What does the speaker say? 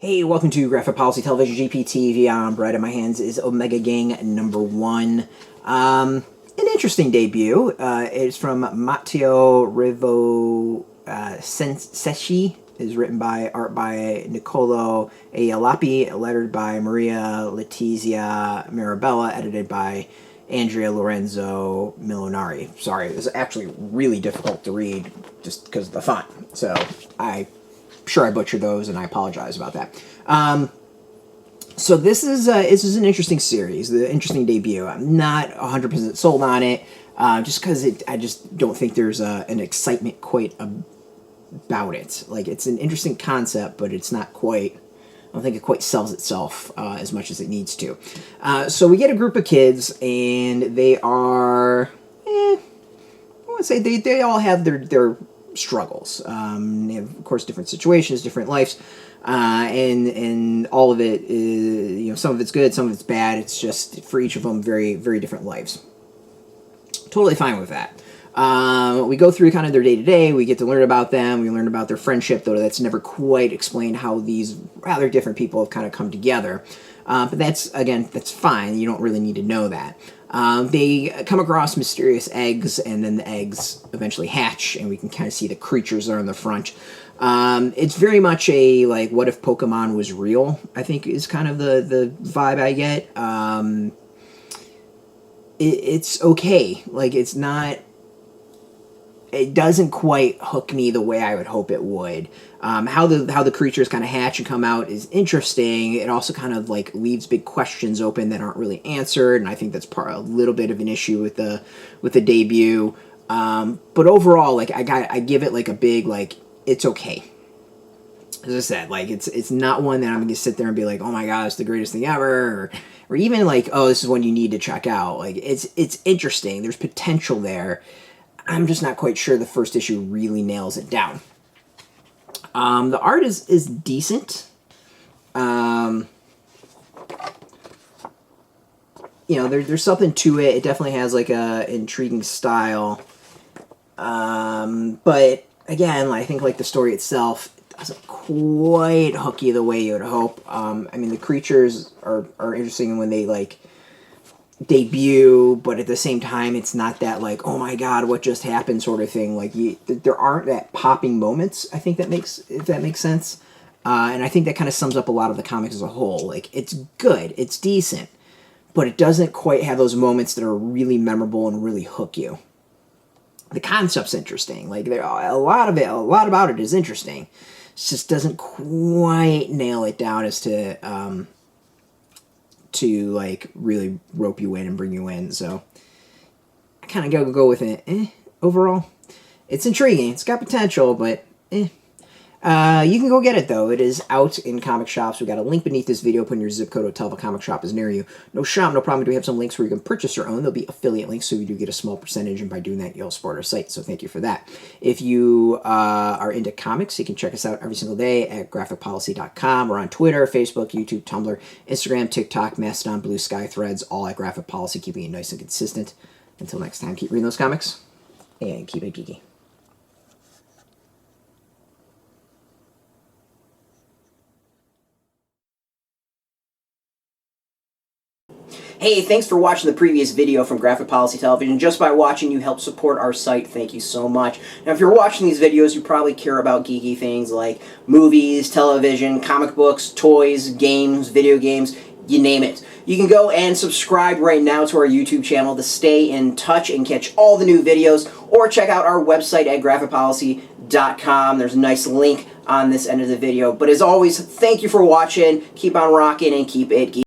Hey, welcome to Graphic Policy Television GPTV. I'm Brett, and my hands is Omega Gang #1. An interesting debut. It's from Matteo Rivosecchi. Is written by art by Niccolò Iielapi, lettered by Maria Letizia Mirabella, edited by Andrea Lorenzo Milonari. Sorry, this is actually really difficult to read just because of the font. So I'm sure I butchered those, and I apologize about that. So this is an interesting series, the interesting debut. I'm not 100% sold on it, just because I just don't think there's an excitement quite about it. Like, it's an interesting concept, but it's not quite. I don't think it quite sells itself as much as it needs to. So we get a group of kids, and they are, I want to say they all have their struggles. They have, of course, different situations, different lives, and all of it is, some of it's good, some of it's bad. It's just, for each of them, very, very different lives. Totally fine with that. We go through kind of their day-to-day. We get to learn about them. We learn about their friendship, though that's never quite explained how these rather different people have kind of come together. But that's fine. You don't really need to know that. They come across mysterious eggs, and then the eggs eventually hatch, and we can kind of see the creatures that are in the front. It's very much a, like, what if Pokemon was real, I think, is kind of the vibe I get. It's okay. Like, it's not... It doesn't quite hook me the way I would hope it would. How the creatures kind of hatch and come out is interesting. It also kind of, like, leaves big questions open that aren't really answered, and I think that's a little bit of an issue with the debut. But overall, like, I give it, like, a big, like, it's okay. As I said, like, it's not one that I'm gonna sit there and be like, oh my god, it's the greatest thing ever, or even like, oh, this is one you need to check out. Like, it's interesting. There's potential there. I'm just not quite sure the first issue really nails it down. The art is decent. There's something to it. It definitely has, like, a intriguing style. But again, I think, like, the story itself doesn't quite hook you the way you would hope. I mean, the creatures are interesting when they, like, debut, but at the same time, it's not that, like, oh my god, what just happened sort of thing. Like, there aren't that popping moments, I think, if that makes sense. And I think that kind of sums up a lot of the comics as a whole. Like, it's good, it's decent, but it doesn't quite have those moments that are really memorable and really hook you. The concept's interesting. Like, a lot about it is interesting. It just doesn't quite nail it down as to like, really rope you in and bring you in. So I kind of gotta go with it. Overall, it's intriguing. It's got potential, but You can go get it, though. It is out in comic shops. We got a link beneath this video. Put in your zip code. It'll tell if a comic shop is near you. No shop, no problem. We have some links where you can purchase your own. There'll be affiliate links, so you do get a small percentage, and by doing that, you'll support our site. So thank you for that. If you are into comics, you can check us out every single day at graphicpolicy.com. We're on Twitter, Facebook, YouTube, Tumblr, Instagram, TikTok, Mastodon, Blue Sky, Threads, all at Graphic Policy, keeping it nice and consistent. Until next time, keep reading those comics, and keep it geeky. Hey, thanks for watching the previous video from Graphic Policy Television. Just by watching, you help support our site. Thank you so much. Now, if you're watching these videos, you probably care about geeky things like movies, television, comic books, toys, games, video games, you name it. You can go and subscribe right now to our YouTube channel to stay in touch and catch all the new videos, or check out our website at graphicpolicy.com. There's a nice link on this end of the video. But as always, thank you for watching. Keep on rocking and keep it geeky.